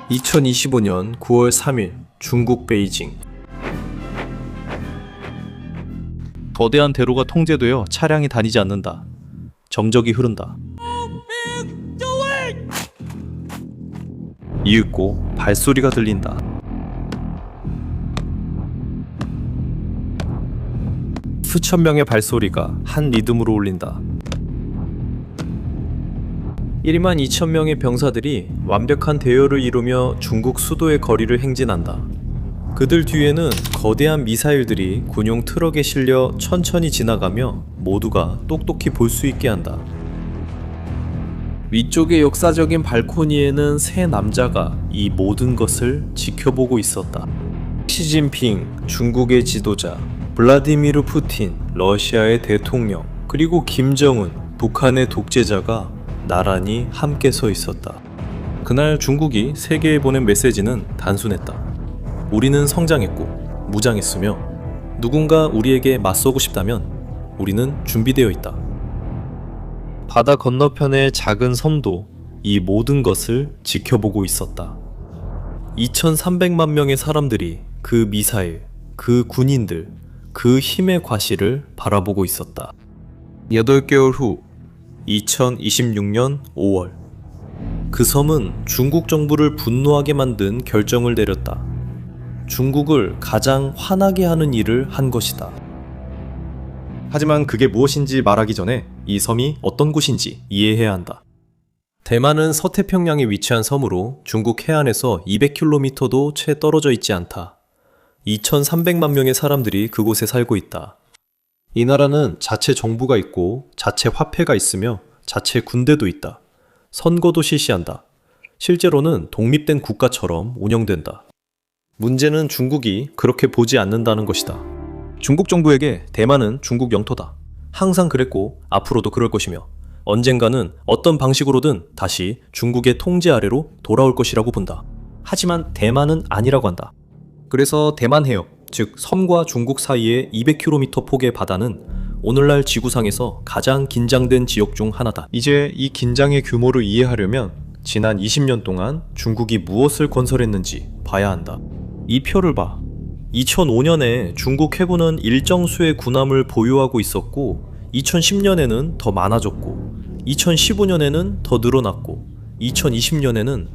2025년 9월 3일 중국 베이징. 거대한 대로가 통제되어 차량이 다니지 않는다. 정적이 흐른다. 이윽고 발소리가 들린다. 수천 명의 발소리가 한 리듬으로 울린다. 1만 2천 명의 병사들이 완벽한 대열을 이루며 중국 수도의 거리를 행진한다. 그들 뒤에는 거대한 미사일들이 군용 트럭에 실려 천천히 지나가며 모두가 똑똑히 볼 수 있게 한다. 위쪽의 역사적인 발코니에는 세 남자가 이 모든 것을 지켜보고 있었다. 시진핑, 중국의 지도자, 블라디미르 푸틴, 러시아의 대통령, 그리고 김정은, 북한의 독재자가 나란히 함께 서 있었다. 그날 중국이 세계에 보낸 메시지는 단순했다. 우리는 성장했고 무장했으며 누군가 우리에게 맞서고 싶다면 우리는 준비되어 있다. 바다 건너편의 작은 섬도 이 모든 것을 지켜보고 있었다. 2300만 명의 사람들이 그 미사일, 그 군인들, 그 힘의 과실을 바라보고 있었다. 8개월 후 2026년 5월, 그 섬은 중국 정부를 분노하게 만든 결정을 내렸다. 중국을 가장 화나게 하는 일을 한 것이다. 하지만 그게 무엇인지 말하기 전에 이 섬이 어떤 곳인지 이해해야 한다. 대만은 서태평양에 위치한 섬으로 중국 해안에서 200km도 채 떨어져 있지 않다. 2300만 명의 사람들이 그곳에 살고 있다. 이 나라는 자체 정부가 있고 자체 화폐가 있으며 자체 군대도 있다. 선거도 실시한다. 실제로는 독립된 국가처럼 운영된다. 문제는 중국이 그렇게 보지 않는다는 것이다. 중국 정부에게 대만은 중국 영토다. 항상 그랬고 앞으로도 그럴 것이며 언젠가는 어떤 방식으로든 다시 중국의 통제 아래로 돌아올 것이라고 본다. 하지만 대만은 아니라고 한다. 그래서 대만 해역, 즉 섬과 중국 사이의 200km 폭의 바다는 오늘날 지구상에서 가장 긴장된 지역 중 하나다. 이제 이 긴장의 규모를 이해하려면 지난 20년 동안 중국이 무엇을 건설했는지 봐야 한다. 이 표를 봐. 2005년에 중국 해군은 일정 수의 군함을 보유하고 있었고 2010년에는 더 많아졌고 2015년에는 더 늘어났고 2020년에는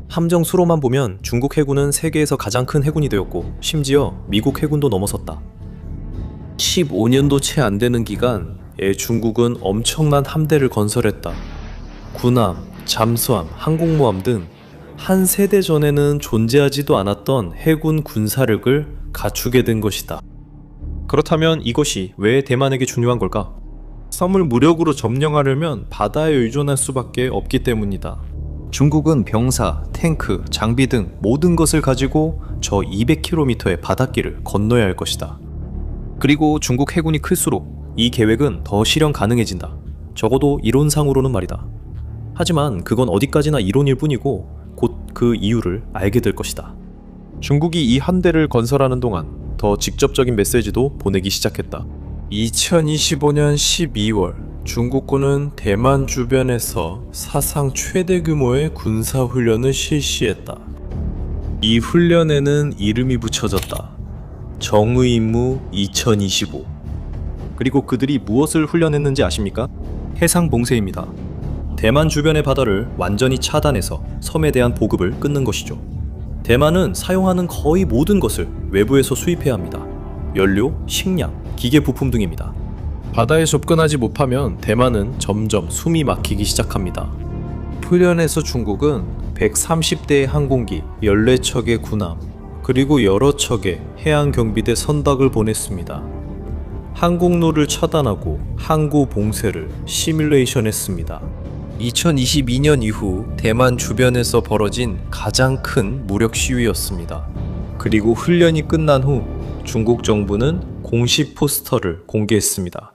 함정 수로만 보면 중국 해군은 세계에서 가장 큰 해군이 되었고 심지어 미국 해군도 넘어섰다. 15년도 채 안 되는 기간에 중국은 엄청난 함대를 건설했다. 군함, 잠수함, 항공모함 등 한 세대 전에는 존재하지도 않았던 해군 군사력을 갖추게 된 것이다. 그렇다면 이것이 왜 대만에게 중요한 걸까? 섬을 무력으로 점령하려면 바다에 의존할 수밖에 없기 때문이다. 중국은 병사, 탱크, 장비 등 모든 것을 가지고 저 200km의 바닷길을 건너야 할 것이다. 그리고 중국 해군이 클수록 이 계획은 더 실현 가능해진다. 적어도 이론상으로는 말이다. 하지만 그건 어디까지나 이론일 뿐이고 곧 그 이유를 알게 될 것이다. 중국이 이 함대를 건설하는 동안 더 직접적인 메시지도 보내기 시작했다. 2025년 12월 중국군은 대만 주변에서 사상 최대 규모의 군사훈련을 실시했다. 이 훈련에는 이름이 붙여졌다. 정의임무 2025. 그리고 그들이 무엇을 훈련했는지 아십니까? 해상봉쇄입니다. 대만 주변의 바다를 완전히 차단해서 섬에 대한 보급을 끊는 것이죠. 대만은 사용하는 거의 모든 것을 외부에서 수입해야 합니다. 연료, 식량, 기계 부품 등입니다. 바다에 접근하지 못하면 대만은 점점 숨이 막히기 시작합니다. 훈련에서 중국은 130대의 항공기, 14척의 군함, 그리고 여러 척의 해양경비대 선박을 보냈습니다. 항공로를 차단하고 항구 봉쇄를 시뮬레이션했습니다. 2022년 이후 대만 주변에서 벌어진 가장 큰 무력 시위였습니다. 그리고 훈련이 끝난 후 중국 정부는 공식 포스터를 공개했습니다.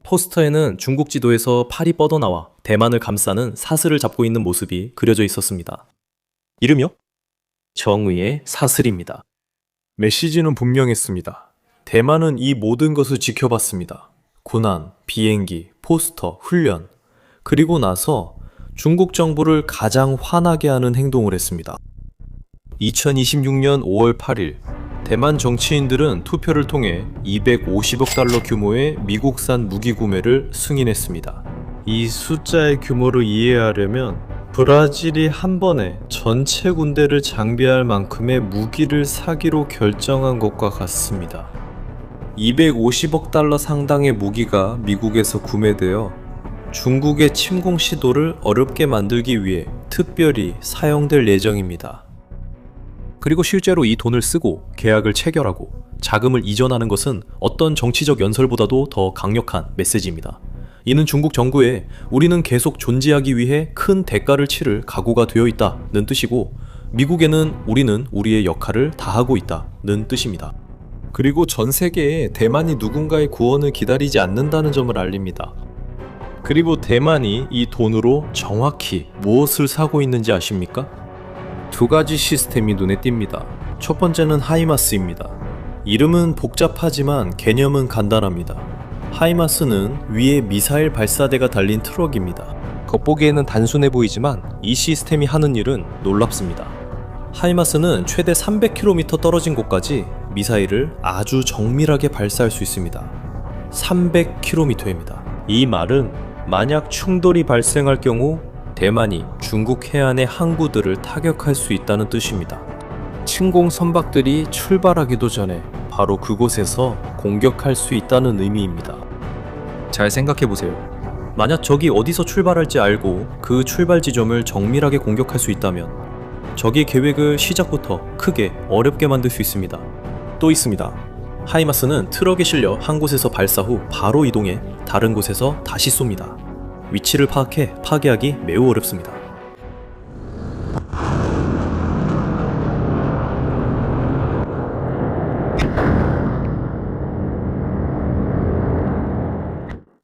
포스터에는 중국 지도에서 팔이 뻗어나와 대만을 감싸는 사슬을 잡고 있는 모습이 그려져 있었습니다. 이름이요? 정의의 사슬입니다. 메시지는 분명했습니다. 대만은 이 모든 것을 지켜봤습니다. 군함, 비행기, 포스터, 훈련, 그리고 나서 중국 정부를 가장 화나게 하는 행동을 했습니다. 2026년 5월 8일 대만 정치인들은 투표를 통해 250억 달러 규모의 미국산 무기 구매를 승인했습니다. 이 숫자의 규모를 이해하려면 브라질이 한 번에 전체 군대를 장비할 만큼의 무기를 사기로 결정한 것과 같습니다. 250억 달러 상당의 무기가 미국에서 구매되어 중국의 침공 시도를 어렵게 만들기 위해 특별히 사용될 예정입니다. 그리고 실제로 이 돈을 쓰고 계약을 체결하고 자금을 이전하는 것은 어떤 정치적 연설보다도 더 강력한 메시지입니다. 이는 중국 정부에 우리는 계속 존재하기 위해 큰 대가를 치를 각오가 되어 있다는 뜻이고, 미국에는 우리는 우리의 역할을 다하고 있다는 뜻입니다. 그리고 전 세계에 대만이 누군가의 구원을 기다리지 않는다는 점을 알립니다. 그리고 대만이 이 돈으로 정확히 무엇을 사고 있는지 아십니까? 두 가지 시스템이 눈에 띕니다. 첫 번째는 하이마스입니다. 이름은 복잡하지만 개념은 간단합니다. 하이마스는 위에 미사일 발사대가 달린 트럭입니다. 겉보기에는 단순해 보이지만 이 시스템이 하는 일은 놀랍습니다. 하이마스는 최대 300km 떨어진 곳까지 미사일을 아주 정밀하게 발사할 수 있습니다. 300km입니다. 이 말은 만약 충돌이 발생할 경우 대만이 중국 해안의 항구들을 타격할 수 있다는 뜻입니다. 침공 선박들이 출발하기도 전에 바로 그곳에서 공격할 수 있다는 의미입니다. 잘 생각해보세요. 만약 적이 어디서 출발할지 알고 그 출발 지점을 정밀하게 공격할 수 있다면 적의 계획을 시작부터 크게 어렵게 만들 수 있습니다. 또 있습니다. 하이마스는 트럭에 실려 한 곳에서 발사 후 바로 이동해 다른 곳에서 다시 쏩니다. 위치를 파악해 파괴하기 매우 어렵습니다.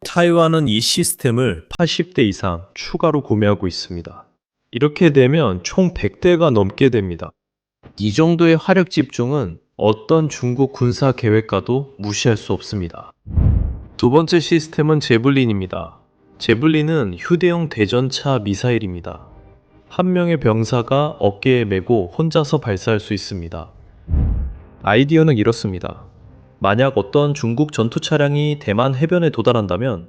타이완은 이 시스템을 80대 이상 추가로 구매하고 있습니다. 이렇게 되면 총 100대가 넘게 됩니다. 이 정도의 화력 집중은 어떤 중국 군사 계획과도 무시할 수 없습니다. 두 번째 시스템은 제블린입니다. 제블린은 휴대용 대전차 미사일입니다. 한 명의 병사가 어깨에 메고 혼자서 발사할 수 있습니다. 아이디어는 이렇습니다. 만약 어떤 중국 전투 차량이 대만 해변에 도달한다면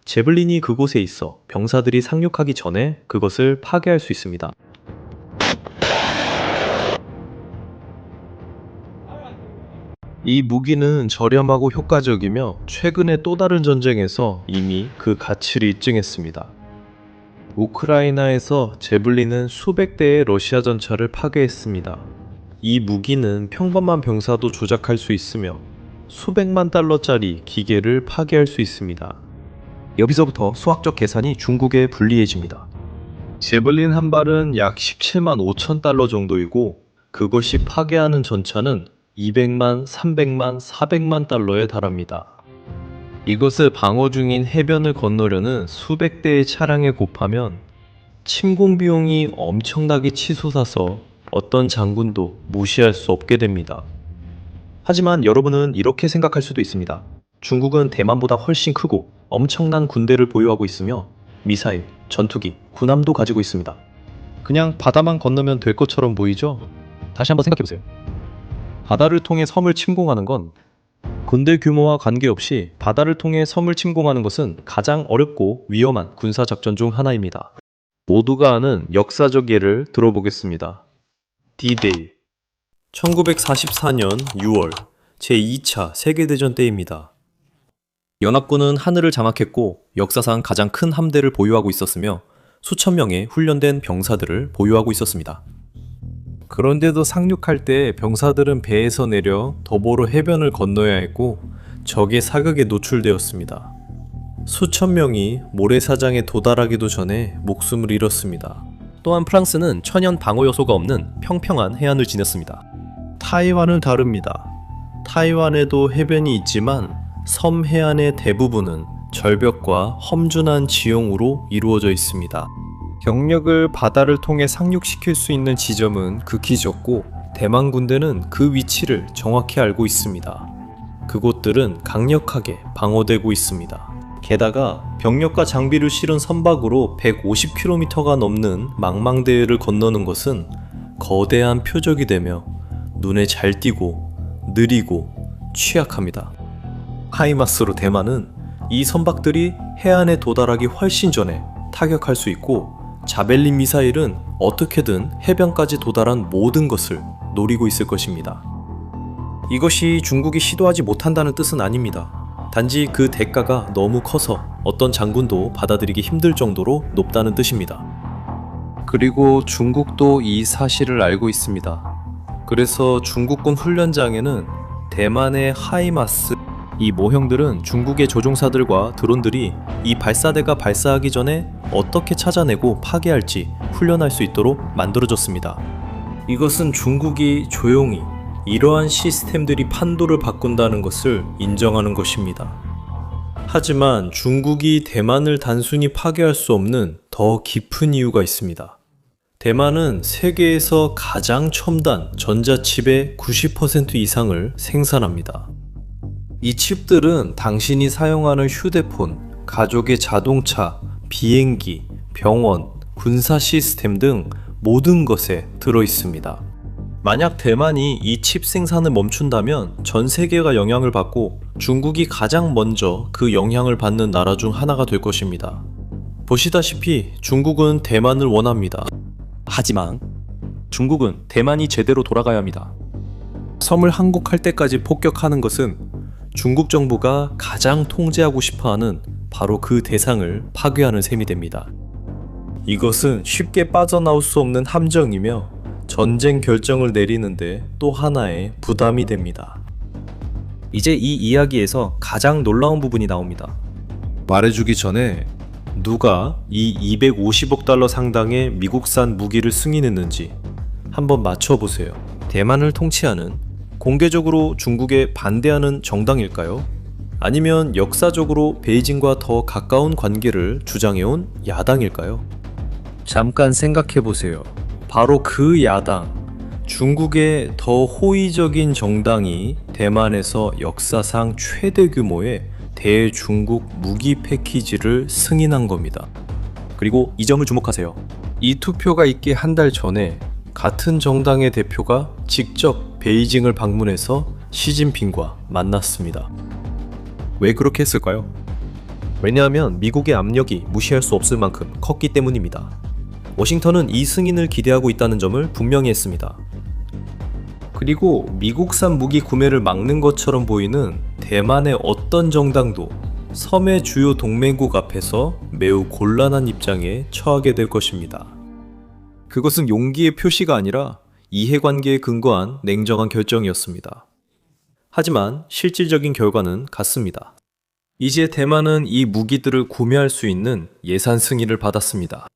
제블린이 그곳에 있어 병사들이 상륙하기 전에 그것을 파괴할 수 있습니다. 이 무기는 저렴하고 효과적이며 최근의 또 다른 전쟁에서 이미 그 가치를 입증했습니다. 우크라이나에서 제블린은 수백 대의 러시아 전차를 파괴했습니다. 이 무기는 평범한 병사도 조작할 수 있으며 수백만 달러짜리 기계를 파괴할 수 있습니다. 여기서부터 수학적 계산이 중국에 불리해집니다. 제블린 한 발은 약 17만 5천 달러 정도이고 그것이 파괴하는 전차는 200만, 300만, 400만 달러에 달합니다. 이것을 방어 중인 해변을 건너려는 수백 대의 차량에 곱하면 침공 비용이 엄청나게 치솟아서 어떤 장군도 무시할 수 없게 됩니다. 하지만 여러분은 이렇게 생각할 수도 있습니다. 중국은 대만보다 훨씬 크고 엄청난 군대를 보유하고 있으며 미사일, 전투기, 군함도 가지고 있습니다. 그냥 바다만 건너면 될 것처럼 보이죠? 다시 한번 생각해보세요. 바다를 통해 섬을 침공하는 건 군대 규모와 관계없이 바다를 통해 섬을 침공하는 것은 가장 어렵고 위험한 군사작전 중 하나입니다. 모두가 아는 역사적 예를 들어보겠습니다. D-Day 1944년 6월 제2차 세계대전 때입니다. 연합군은 하늘을 장악했고 역사상 가장 큰 함대를 보유하고 있었으며 수천 명의 훈련된 병사들을 보유하고 있었습니다. 그런데도 상륙할 때 병사들은 배에서 내려 도보로 해변을 건너야 했고 적의 사격에 노출되었습니다. 수천 명이 모래사장에 도달하기도 전에 목숨을 잃었습니다. 또한 프랑스는 천연 방어 요소가 없는 평평한 해안을 지녔습니다. 타이완은 다릅니다. 타이완에도 해변이 있지만 섬 해안의 대부분은 절벽과 험준한 지형으로 이루어져 있습니다. 병력을 바다를 통해 상륙시킬 수 있는 지점은 극히 적고 대만 군대는 그 위치를 정확히 알고 있습니다. 그곳들은 강력하게 방어되고 있습니다. 게다가 병력과 장비를 실은 선박으로 150km가 넘는 망망대해를 건너는 것은 거대한 표적이 되며 눈에 잘 띄고 느리고 취약합니다. 하이마스로 대만은 이 선박들이 해안에 도달하기 훨씬 전에 타격할 수 있고, 자벨린 미사일은 어떻게든 해변까지 도달한 모든 것을 노리고 있을 것입니다. 이것이 중국이 시도하지 못한다는 뜻은 아닙니다. 단지 그 대가가 너무 커서 어떤 장군도 받아들이기 힘들 정도로 높다는 뜻입니다. 그리고 중국도 이 사실을 알고 있습니다. 그래서 중국군 훈련장에는 대만의 하이마스, 이 모형들은 중국의 조종사들과 드론들이 이 발사대가 발사하기 전에 어떻게 찾아내고 파괴할지 훈련할 수 있도록 만들어졌습니다. 이것은 중국이 조용히 이러한 시스템들이 판도를 바꾼다는 것을 인정하는 것입니다. 하지만 중국이 대만을 단순히 파괴할 수 없는 더 깊은 이유가 있습니다. 대만은 세계에서 가장 첨단 전자칩의 90% 이상을 생산합니다. 이 칩들은 당신이 사용하는 휴대폰, 가족의 자동차, 비행기, 병원, 군사 시스템 등 모든 것에 들어 있습니다. 만약 대만이 이 칩 생산을 멈춘다면 전 세계가 영향을 받고 중국이 가장 먼저 그 영향을 받는 나라 중 하나가 될 것입니다. 보시다시피 중국은 대만을 원합니다. 하지만 중국은 대만이 제대로 돌아가야 합니다. 섬을 항복할 때까지 폭격하는 것은 중국 정부가 가장 통제하고 싶어하는 바로 그 대상을 파괴하는 셈이 됩니다. 이것은 쉽게 빠져나올 수 없는 함정이며 전쟁 결정을 내리는데 또 하나의 부담이 됩니다. 이제 이 이야기에서 가장 놀라운 부분이 나옵니다. 말해주기 전에 누가 이 250억 달러 상당의 미국산 무기를 승인했는지 한번 맞춰보세요. 대만을 통치하는, 공개적으로 중국에 반대하는 정당일까요? 아니면 역사적으로 베이징과 더 가까운 관계를 주장해온 야당일까요? 잠깐 생각해보세요. 바로 그 야당, 중국의 더 호의적인 정당이 대만에서 역사상 최대 규모의 대중국 무기 패키지를 승인한 겁니다. 그리고 이 점을 주목하세요. 이 투표가 있기 한 달 전에 같은 정당의 대표가 직접 베이징을 방문해서 시진핑과 만났습니다. 왜 그렇게 했을까요? 왜냐하면 미국의 압력이 무시할 수 없을 만큼 컸기 때문입니다. 워싱턴은 이 승인을 기대하고 있다는 점을 분명히 했습니다. 그리고 미국산 무기 구매를 막는 것처럼 보이는 대만의 어떤 정당도 섬의 주요 동맹국 앞에서 매우 곤란한 입장에 처하게 될 것입니다. 그것은 용기의 표시가 아니라 이해관계에 근거한 냉정한 결정이었습니다. 하지만 실질적인 결과는 같습니다. 이제 대만은 이 무기들을 구매할 수 있는 예산 승인을 받았습니다.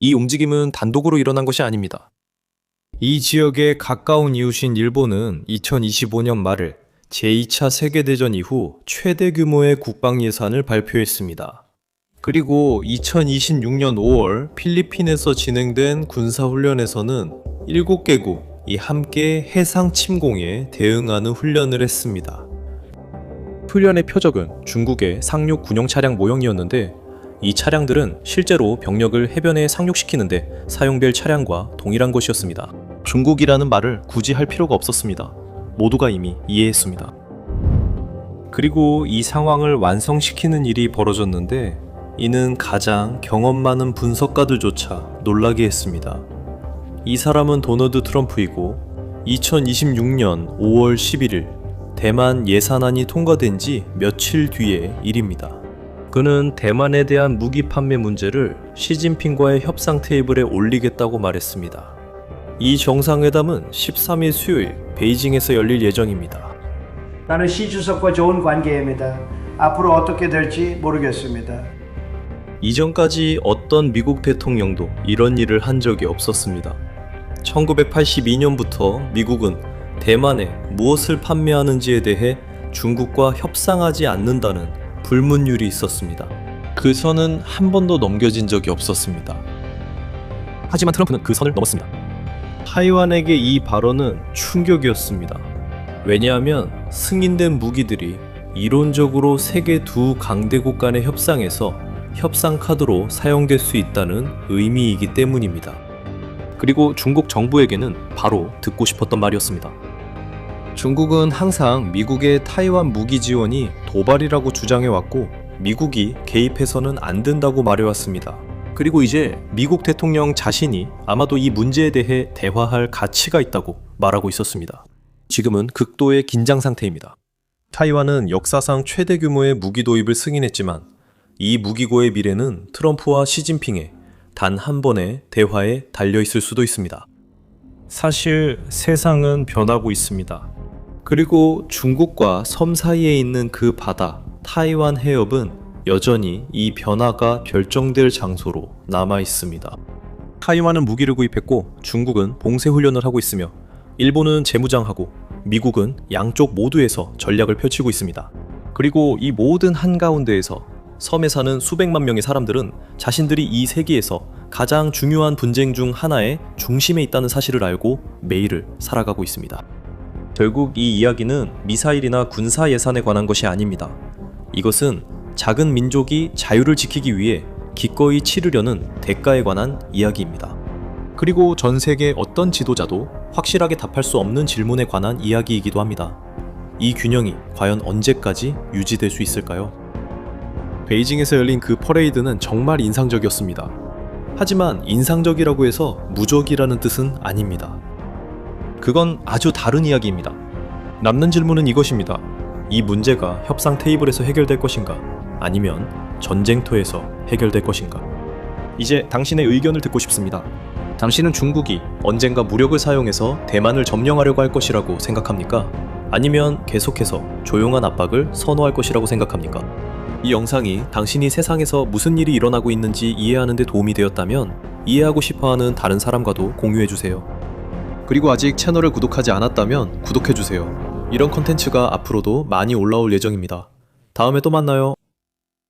이 움직임은 단독으로 일어난 것이 아닙니다. 이 지역에 가까운 이웃인 일본은 2025년 말을 제2차 세계대전 이후 최대 규모의 국방 예산을 발표했습니다. 그리고 2026년 5월 필리핀에서 진행된 군사훈련에서는 7개국이 함께 해상 침공에 대응하는 훈련을 했습니다. 훈련의 표적은 중국의 상륙 군용 차량 모형이었는데, 이 차량들은 실제로 병력을 해변에 상륙시키는데 사용될 차량과 동일한 것이었습니다. 중국이라는 말을 굳이 할 필요가 없었습니다. 모두가 이미 이해했습니다. 그리고 이 상황을 완성시키는 일이 벌어졌는데, 이는 가장 경험 많은 분석가들조차 놀라게 했습니다. 이 사람은 도널드 트럼프이고 2026년 5월 11일 대만 예산안이 통과된 지 며칠 뒤의 일입니다. 그는 대만에 대한 무기 판매 문제를 시진핑과의 협상 테이블에 올리겠다고 말했습니다. 이 정상회담은 13일 수요일 베이징에서 열릴 예정입니다. 나는 시 주석과 좋은 관계입니다. 앞으로 어떻게 될지 모르겠습니다. 이전까지 어떤 미국 대통령도 이런 일을 한 적이 없었습니다. 1982년부터 미국은 대만에 무엇을 판매하는지에 대해 중국과 협상하지 않는다는 불문율이 있었습니다. 그 선은 한 번도 넘겨진 적이 없었습니다. 하지만 트럼프는 그 선을 넘었습니다. 타이완에게 이 발언은 충격이었습니다. 왜냐하면 승인된 무기들이 이론적으로 세계 두 강대국 간의 협상에서 협상 카드로 사용될 수 있다는 의미이기 때문입니다. 그리고 중국 정부에게는 바로 듣고 싶었던 말이었습니다. 중국은 항상 미국의 타이완 무기 지원이 도발이라고 주장해왔고 미국이 개입해서는 안 된다고 말해왔습니다. 그리고 이제 미국 대통령 자신이 아마도 이 문제에 대해 대화할 가치가 있다고 말하고 있었습니다. 지금은 극도의 긴장 상태입니다. 타이완은 역사상 최대 규모의 무기 도입을 승인했지만 이 무기고의 미래는 트럼프와 시진핑의 단 한 번의 대화에 달려있을 수도 있습니다. 사실 세상은 변하고 있습니다. 그리고 중국과 섬 사이에 있는 그 바다, 타이완 해협은 여전히 이 변화가 결정될 장소로 남아 있습니다. 타이완은 무기를 구입했고 중국은 봉쇄 훈련을 하고 있으며 일본은 재무장하고 미국은 양쪽 모두에서 전략을 펼치고 있습니다. 그리고 이 모든 한가운데에서 섬에 사는 수백만 명의 사람들은 자신들이 이 세계에서 가장 중요한 분쟁 중 하나의 중심에 있다는 사실을 알고 매일을 살아가고 있습니다. 결국 이 이야기는 미사일이나 군사 예산에 관한 것이 아닙니다. 이것은 작은 민족이 자유를 지키기 위해 기꺼이 치르려는 대가에 관한 이야기입니다. 그리고 전 세계 어떤 지도자도 확실하게 답할 수 없는 질문에 관한 이야기이기도 합니다. 이 균형이 과연 언제까지 유지될 수 있을까요? 베이징에서 열린 그 퍼레이드는 정말 인상적이었습니다. 하지만 인상적이라고 해서 무적이라는 뜻은 아닙니다. 그건 아주 다른 이야기입니다. 남는 질문은 이것입니다. 이 문제가 협상 테이블에서 해결될 것인가? 아니면 전쟁터에서 해결될 것인가? 이제 당신의 의견을 듣고 싶습니다. 당신은 중국이 언젠가 무력을 사용해서 대만을 점령하려고 할 것이라고 생각합니까? 아니면 계속해서 조용한 압박을 선호할 것이라고 생각합니까? 이 영상이 당신이 세상에서 무슨 일이 일어나고 있는지 이해하는 데 도움이 되었다면 이해하고 싶어하는 다른 사람과도 공유해주세요. 그리고 아직 채널을 구독하지 않았다면 구독해주세요. 이런 컨텐츠가 앞으로도 많이 올라올 예정입니다. 다음에 또 만나요.